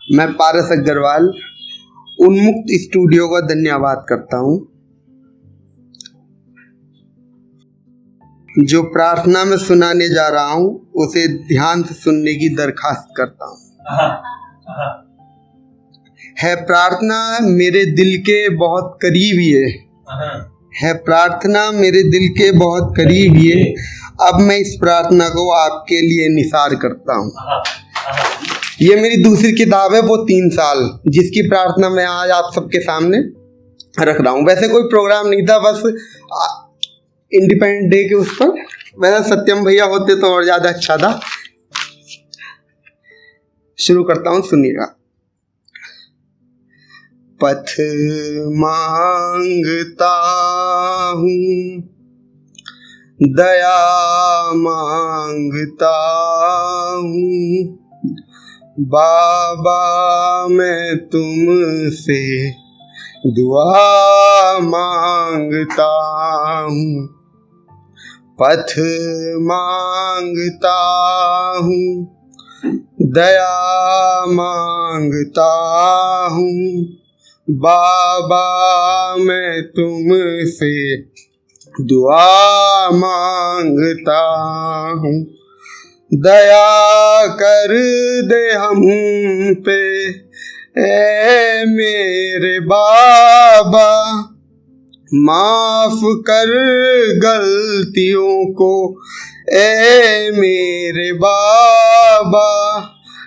मैं पारस अग्रवाल उन्मुक्त स्टूडियो का धन्यवाद करता हूँ। जो प्रार्थना में सुनाने जा रहा हूँ उसे ध्यान से सुनने की दरखास्त करता हूँ। है प्रार्थना मेरे दिल के बहुत करीब ये है प्रार्थना मेरे दिल के बहुत करीब ये। अब मैं इस प्रार्थना को आपके लिए निसार करता हूँ। ये मेरी दूसरी किताब है वो 3 साल, जिसकी प्रार्थना मैं आज आप सबके सामने रख रहा हूँ। वैसे कोई प्रोग्राम नहीं था, बस इंडिपेंडेंस डे के उस पर, वैसे सत्यम भैया होते तो और ज़्यादा अच्छा था। शुरू करता हूँ, सुनिएगा। पथ मांगता हूँ, दया मांगता हूँ, बाबा मैं तुमसे दुआ मांगता हूँ। पथ मांगता हूँ, दया मांगता हूँ, बाबा मैं तुमसे दुआ मांगता हूँ। दया कर दे हम पे ए मेरे बाबा, माफ कर गलतियों को ए मेरे बाबा।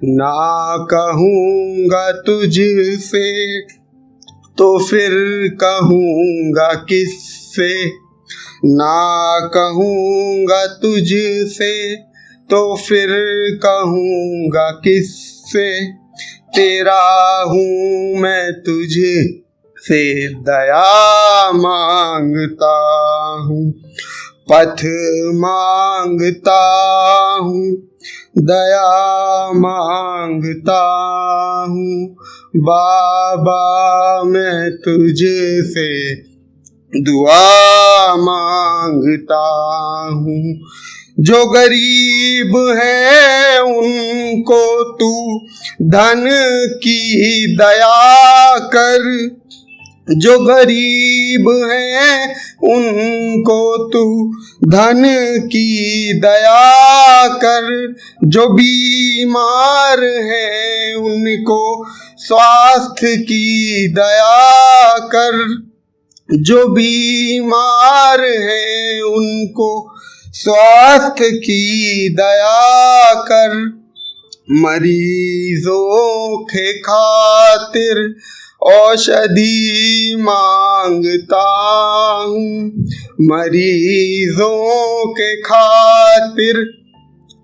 ना कहूँगा तुझसे तो फिर कहूँगा किससे, ना कहूँगा तुझसे तो फिर कहूँगा किससे। तेरा हूँ मैं तुझे से दया मांगता हूँ। पथ मांगता हूँ, दया मांगता हूँ, बाबा मैं तुझे से दुआ मांगता हूँ। जो गरीब है उनको तू धन की दया कर, जो गरीब है उनको तू धन की दया कर। जो बीमार है उनको स्वास्थ्य की दया कर, जो बीमार है उनको स्वास्थ्य की दया कर। मरीजों के खातिर औषधि मांगता हूँ, मरीजों के खातिर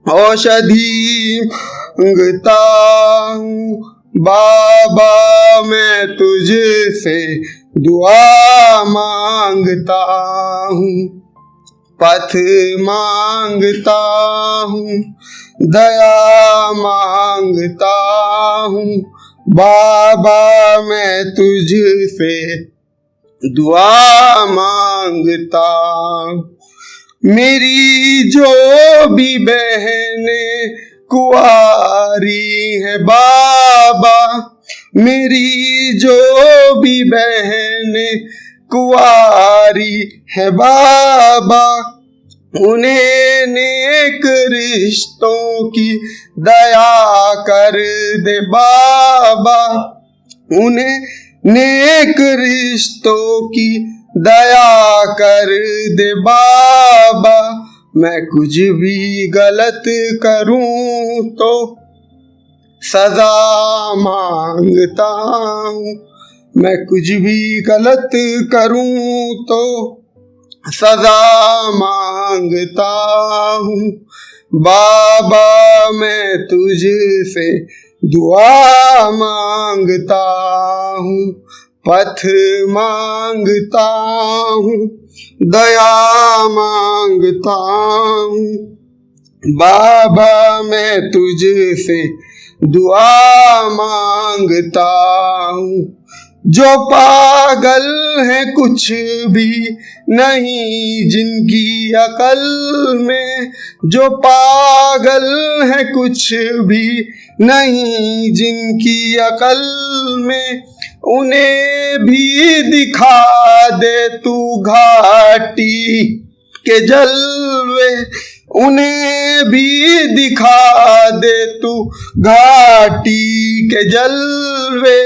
औषधि मांगता हूँ। बाबा मैं तुझसे दुआ मांगता हूँ। पथ मांगता हूँ, दया मांगता हूँ, बाबा मैं तुझसे दुआ मांगता हूँ। मेरी जो भी बहनें कुंवारी है बाबा, मेरी जो भी बहनें कुंवारी है बाबा, उन्हें नेक रिश्तों की दया कर दे बाबा, उन्हें नेक रिश्तों की दया कर दे बाबा। मैं कुछ भी गलत करूं तो सजा मांगता हूँ, मैं कुछ भी गलत करूं तो सजा मांगता हूँ। बाबा मैं तुझसे दुआ मांगता हूँ। पथ मांगता हूँ, दया मांगता हूँ, बाबा मैं तुझसे दुआ मांगता हूँ। जो पागल है कुछ भी नहीं जिनकी अकल में, जो पागल है कुछ भी नहीं जिनकी अकल में, उन्हें भी दिखा दे तू घाटी के जलवे, उन्हें भी दिखा दे तू घाटी के जलवे।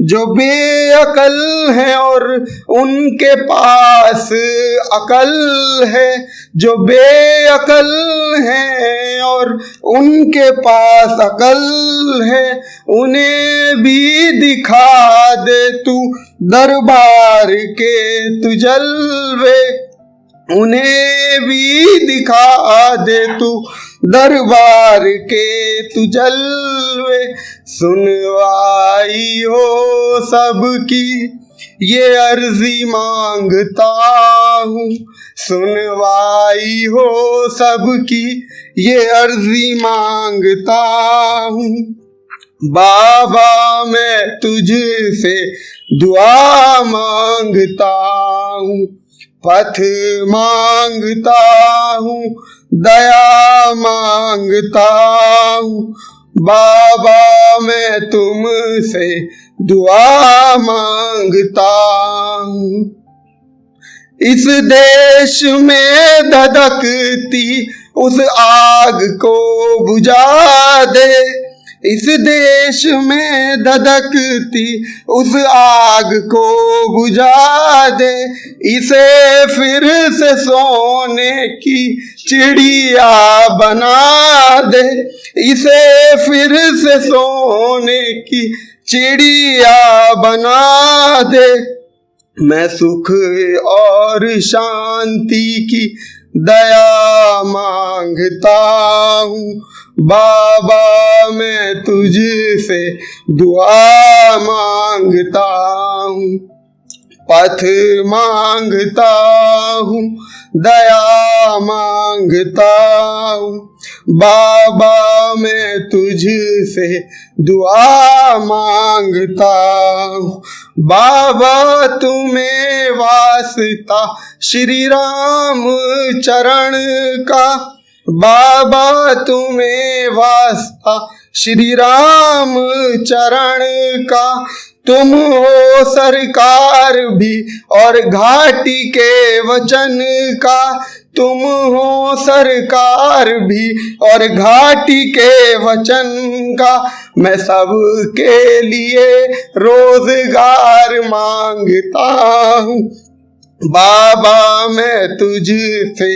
जो बेअकल है और उनके पास अकल है, जो बेअकल है और उनके पास अकल है, उन्हें भी दिखा दे तू दरबार के तू जलवे, उन्हें भी दिखा दे तू दरबार के तू जलवे। सुनवाई हो सबकी ये अर्जी मांगता हूँ, सुनवाई हो सबकी ये अर्जी मांगता हूँ। बाबा मैं तुझसे दुआ मांगता हूँ, पथ मांगता हूँ, दया मांगता हूँ। बाबा मैं तुमसे दुआ मांगता हूँ। इस देश में धधकती उस आग को बुझा दे, इस देश में धधकती उस आग को बुझा दे। इसे फिर से सोने की चिड़िया बना दे, इसे फिर से सोने की चिड़िया बना दे। मैं सुख और शांति की दया मांगता हूँ। बाबा मैं तुझसे दुआ मांगता हूँ, पथ मांगता हूँ, दया मांगता हूँ। बाबा मैं तुझसे दुआ मांगता हूँ। बाबा तुम्हें वास्ता श्री राम चरण का, बाबा तुम्हें वास्ता श्री राम चरण का। तुम हो सरकार भी और घाटी के वचन का, तुम हो सरकार भी और घाटी के वचन का। मैं सबके लिए रोजगार मांगता हूँ। बाबा मैं तुझसे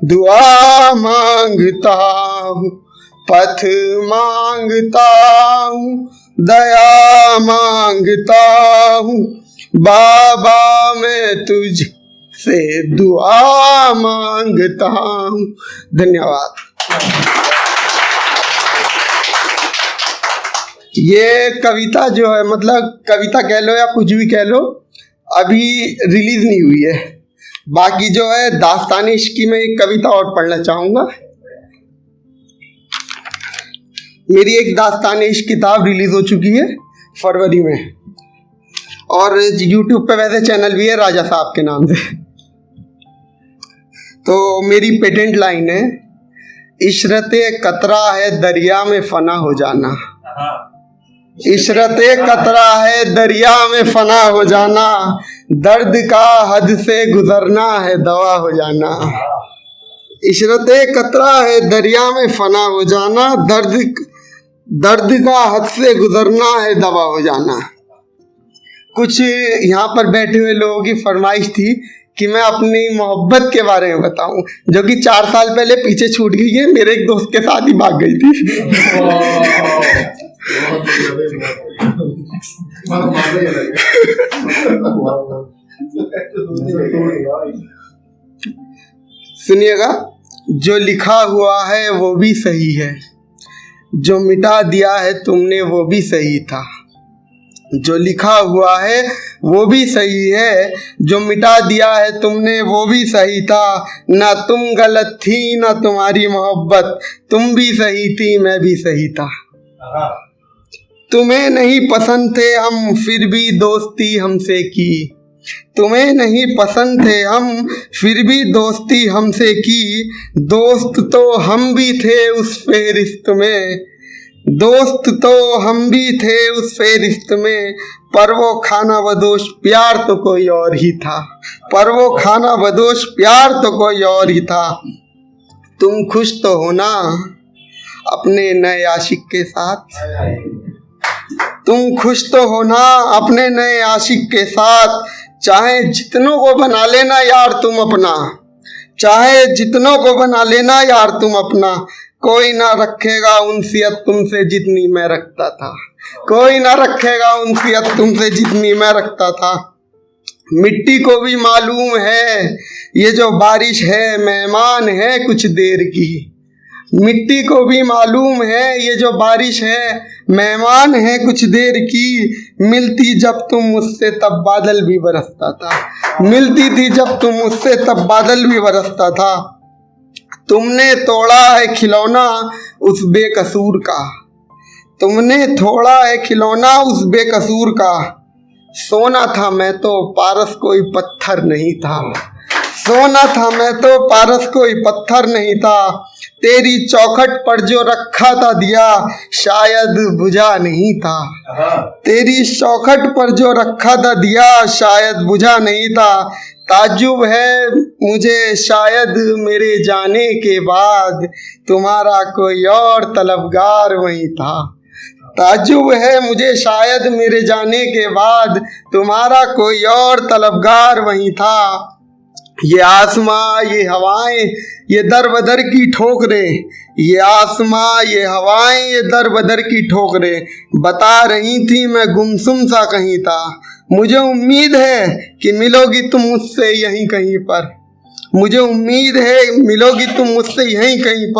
दुआ मांगता हूँ, पथ मांगता हूँ, दया मांगता हूँ। बाबा मैं तुझसे दुआ मांगता हूँ। धन्यवाद। ये कविता जो है, मतलब कविता कह लो या कुछ भी कह लो, अभी रिलीज नहीं हुई है। बाकी जो है दास्तान इश्क की मैं एक कविता और पढ़ना चाहूँगा। मेरी एक दास्तान इश्क किताब रिलीज हो चुकी है फरवरी में, और यूट्यूब पे वैसे चैनल भी है राजा साहब के नाम से। तो मेरी पेटेंट लाइन है, इशरते कतरा है दरिया में फना हो जाना, इशरते कतरा है दरिया में फना हो जाना, दर्द का हद से गुजरना है दवा हो जाना। इशरते कतरा है दरिया में फना हो जाना, दर्द का हद से गुजरना है दवा हो जाना। कुछ यहाँ पर बैठे हुए लोगों की फरमाइश थी कि मैं अपनी मोहब्बत के बारे में बताऊं, जो कि 4 साल पहले पीछे छूट गई है। मेरे एक दोस्त के साथ ही भाग गई थी। सुनिएगा, जो लिखा हुआ है वो भी सही है, जो मिटा दिया है तुमने वो भी सही था। जो लिखा हुआ है वो भी सही है, जो मिटा दिया है तुमने वो भी सही था। ना तुम गलत थी ना तुम्हारी मोहब्बत, तुम भी सही थी मैं भी सही था। तुम्हें नहीं पसंद थे हम फिर भी दोस्ती हमसे की। तुम्हें नहीं पसंद थे हम फिर भी दोस्ती हमसे की। दोस्त तो हम भी थे उस फेरिस्त में, दोस्त तो हम भी थे उस फेरिस्त में। पर वो खाना बदोश प्यार तो कोई और ही था, पर वो खाना बदोश प्यार तो कोई और ही था। तुम खुश तो हो ना अपने नए आशिक के साथ, तुम खुश तो हो ना अपने नए आशिक के साथ। चाहे जितनों को बना लेना यार तुम अपना, चाहे जितनों को बना लेना यार तुम अपना। कोई ना रखेगा उनसियत तुमसे जितनी मैं रखता था, कोई ना रखेगा उनसियत तुमसे जितनी मैं रखता था। मिट्टी को भी मालूम है ये जो बारिश है मेहमान है कुछ देर की। मिट्टी को भी मालूम है ये जो बारिश है मेहमान है कुछ देर की। मिलती जब तुम मुझसे तब बादल भी बरसता था, मिलती थी जब तुम मुझसे तब बादल भी बरसता था। तुमने तोड़ा है खिलौना उस बेकसूर का, तुमने तोड़ा है खिलौना उस बेकसूर का। सोना था मैं तो पारस कोई पत्थर नहीं था, सोना था मैं तो पारस कोई पत्थर नहीं था। तेरी चौखट पर जो रखा था दिया शायद बुझा नहीं था, तेरी चौखट पर जो रखा था दिया शायद बुझा नहीं था। ताज्जुब है मुझे शायद मेरे जाने के बाद तुम्हारा कोई और तलबगार वहीं था। ताज्जुब है मुझे शायद मेरे जाने के बाद तुम्हारा कोई और तलबगार वहीं था। ये आसमां ये हवाएं ये दर बदर की ठोकरें, ये आसमां ये हवाएं ये दर बदर की ठोकरें बता रही थी मैं गुमसुम सा कहीं था। मुझे उम्मीद है कि मिलोगी तुम मुझसे यहीं कहीं पर, मुझे उम्मीद है मिलोगी तुम मुझसे यहीं कहीं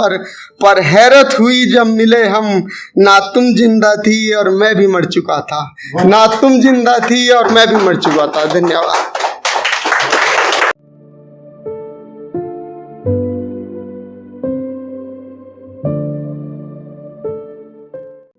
पर हैरत हुई जब मिले हम। ना तुम जिंदा थी और मैं भी मर चुका था, ना तुम जिंदा थी और मैं भी मर चुका था। धन्यवाद।